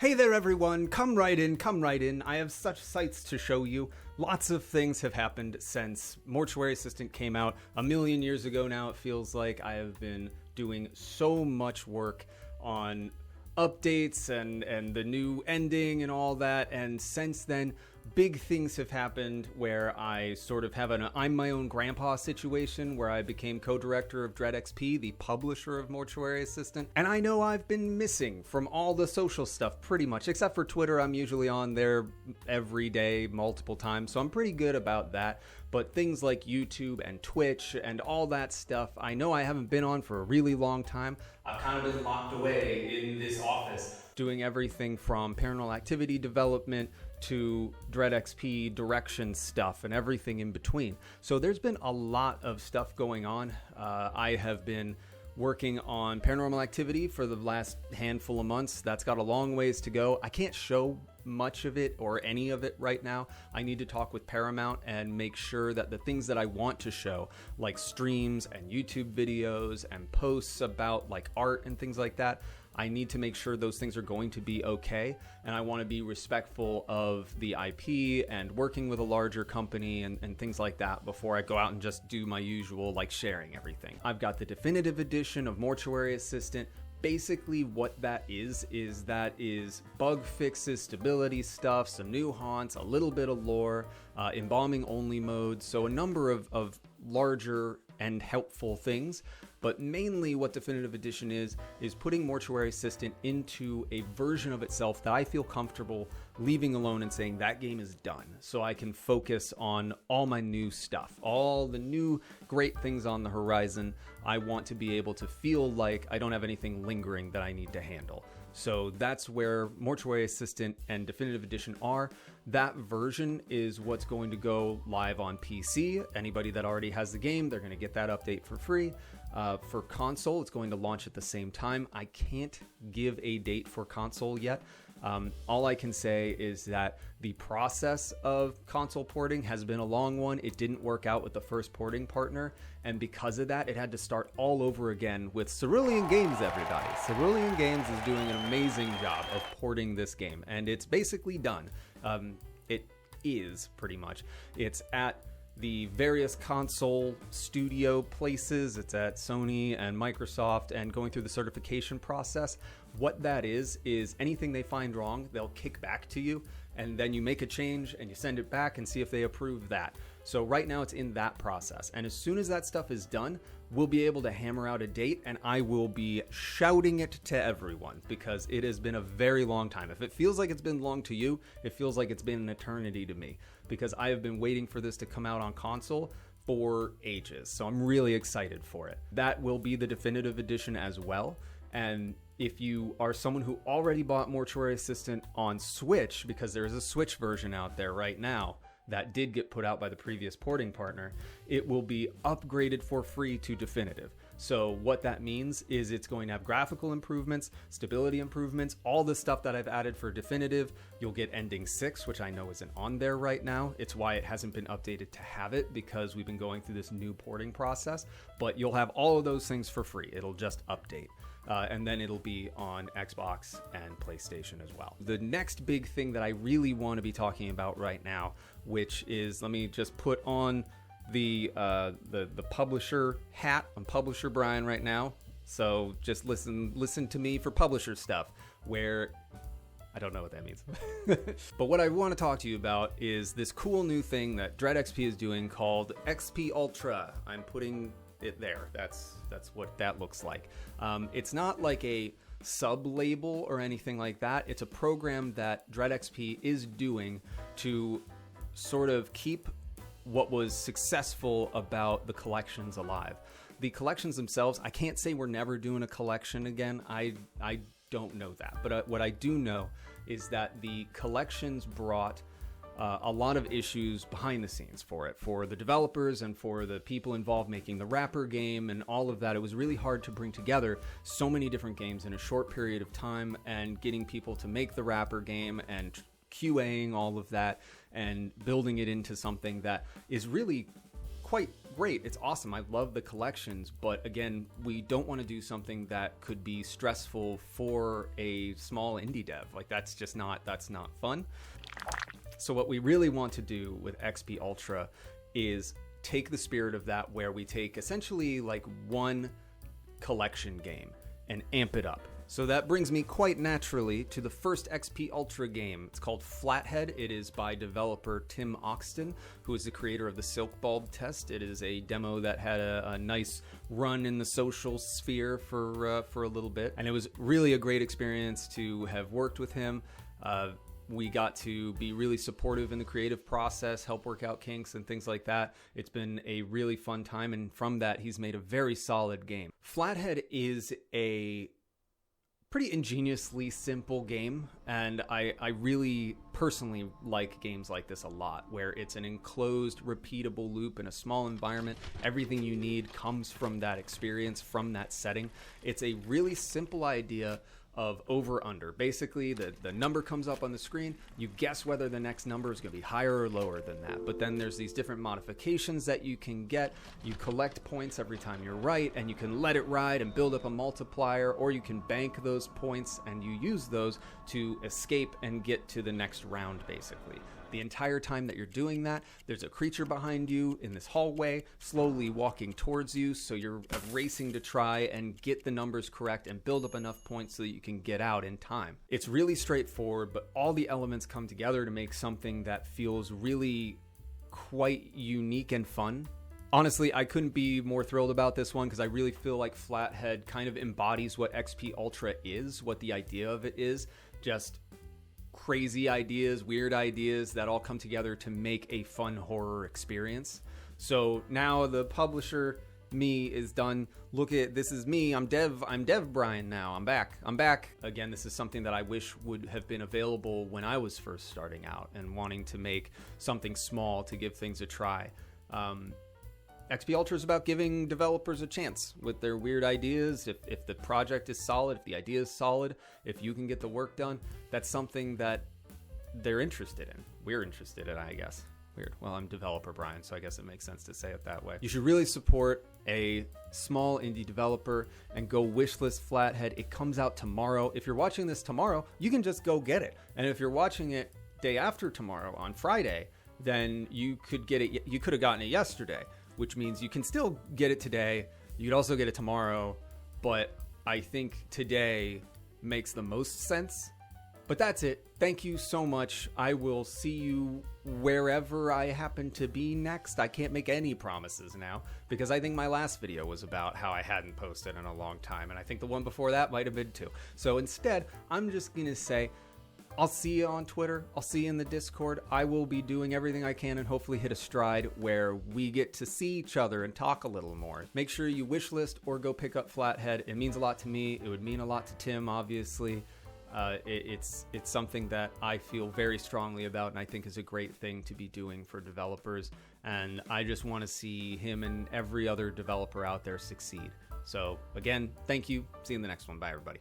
Hey there everyone, come right in, come right in. I have such sights to show you. Lots of things have happened since Mortuary Assistant came out a million years ago now. It feels like I have been doing so much work on updates and the new ending and all that, and since then big things have happened where I sort of have an I'm my own grandpa situation where I became co-director of DreadXP, the publisher of Mortuary Assistant, and I know I've been missing from all the social stuff pretty much, except for Twitter. I'm usually on there every day, multiple times, so I'm pretty good about that. But things like YouTube and Twitch and all that stuff, I know I haven't been on for a really long time. I've kind of been locked away in this office doing everything from Paranormal Activity development to DreadXP direction stuff and everything in between. So there's been a lot of stuff going on. I have been working on Paranormal Activity for the last handful of months. That's got a long ways to go. I can't show much of it or any of it right now. I need to talk with Paramount and make sure that the things that I want to show, like streams and YouTube videos and posts about like art and things like that, I need to make sure those things are going to be okay, and I want to be respectful of the IP and working with a larger company and things like that before I go out and just do my usual like sharing everything. I've got the definitive edition of Mortuary Assistant. Basically what that is bug fixes, stability stuff, some new haunts, a little bit of lore, embalming only modes, so a number of larger and helpful things. But mainly what Definitive Edition is putting Mortuary Assistant into a version of itself that I feel comfortable leaving alone and saying that game is done, so I can focus on all my new stuff, all the new great things on the horizon. I want to be able to feel like I don't have anything lingering that I need to handle. So that's where Mortuary Assistant and Definitive Edition are. That version is what's going to go live on PC. Anybody that already has the game, they're going to get that update for free. For console, it's going to launch at the same time. I can't give a date for console yet. All I can say is that the process of console porting has been a long one. It didn't work out with the first porting partner, and because of that, it had to start all over again with Cerulean Games, everybody. Cerulean Games is doing an amazing job of porting this game, and it's basically done. It is, pretty much. It's at the various console studio places. It's at Sony and Microsoft and going through the certification process. What that is anything they find wrong, they'll kick back to you, and then you make a change and you send it back and see if they approve that. So right now it's in that process, and as soon as that stuff is done, we'll be able to hammer out a date, and I will be shouting it to everyone because it has been a very long time. If it feels like it's been long to you, it feels like it's been an eternity to me, because I have been waiting for this to come out on console for ages. So I'm really excited for it. That will be the definitive edition as well. And if you are someone who already bought Mortuary Assistant on Switch, because there is a Switch version out there right now that did get put out by the previous porting partner, it will be upgraded for free to definitive. So what that means is it's going to have graphical improvements, stability improvements, all the stuff that I've added for definitive. You'll get ending 6, which I know isn't on there right now. It's why it hasn't been updated to have it, because we've been going through this new porting process. But you'll have all of those things for free. It'll just update. And then it'll be on Xbox and PlayStation as well. The next big thing that I really want to be talking about right now, which is, let me just put on the publisher hat. I'm Publisher Brian right now, so just listen to me for publisher stuff, where I don't know what that means. But what I want to talk to you about is this cool new thing that DreadXP is doing called XP Ultra. I'm putting it there. That's what that looks like. It's not like a sub-label or anything like that. It's a program that DreadXP is doing to sort of keep what was successful about the collections alive. The collections themselves, I can't say we're never doing a collection again. I don't know that. But what I do know is that the collections brought a lot of issues behind the scenes for the developers and for the people involved making the wrapper game and all of that. It was really hard to bring together so many different games in a short period of time, and getting people to make the wrapper game and QAing all of that and building it into something that is really quite great. It's awesome. I love the collections, but again, we don't want to do something that could be stressful for a small indie dev. Like that's not fun. So what we really want to do with XP Ultra is take the spirit of that, where we take essentially like one collection game and amp it up. So that brings me quite naturally to the first XP Ultra game. It's called Flathead. It is by developer Tim Oxton, who is the creator of the Silk Bulb test. It is a demo that had a nice run in the social sphere for a little bit, and it was really a great experience to have worked with him. We got to be really supportive in the creative process, help work out kinks and things like that. It's been a really fun time, and from that, he's made a very solid game. Flathead is a pretty ingeniously simple game, and I really personally like games like this a lot, where it's an enclosed, repeatable loop in a small environment. Everything you need comes from that experience, from that setting. It's a really simple idea of over-under. Basically, the number comes up on the screen, you guess whether the next number is going to be higher or lower than that. But then there's these different modifications that you can get. You collect points every time you're right, and you can let it ride and build up a multiplier, or you can bank those points and you use those to escape and get to the next round, basically. The entire time that you're doing that, there's a creature behind you in this hallway, slowly walking towards you, so you're racing to try and get the numbers correct and build up enough points so that you can get out in time. It's really straightforward, but all the elements come together to make something that feels really quite unique and fun. Honestly, I couldn't be more thrilled about this one, because I really feel like Flathead kind of embodies what XP Ultra is, what the idea of it is. Just crazy ideas, weird ideas that all come together to make a fun horror experience. So now the publisher, me, is done. Look at, this is me. I'm Dev Brian now. I'm back. Again, this is something that I wish would have been available when I was first starting out and wanting to make something small to give things a try. XP Ultra is about giving developers a chance with their weird ideas. If the project is solid, if the idea is solid, if you can get the work done, that's something that they're interested in. We're interested in, I guess. Weird. Well, I'm developer Brian, so I guess it makes sense to say it that way. You should really support a small indie developer and go wishlist Flathead. It comes out tomorrow. If you're watching this tomorrow, you can just go get it. And if you're watching it day after tomorrow on Friday, then you could get it. You could have gotten it yesterday, which means you can still get it today. You could also get it tomorrow, but I think today makes the most sense. But that's it. Thank you so much. I will see you wherever I happen to be next. I can't make any promises now, because I think my last video was about how I hadn't posted in a long time, and I think the one before that might have been too. So instead, I'm just gonna say, I'll see you on Twitter. I'll see you in the Discord. I will be doing everything I can and hopefully hit a stride where we get to see each other and talk a little more. Make sure you wishlist or go pick up Flathead. It means a lot to me. It would mean a lot to Tim, obviously. It's something that I feel very strongly about, and I think is a great thing to be doing for developers. And I just want to see him and every other developer out there succeed. So again, thank you. See you in the next one. Bye, everybody.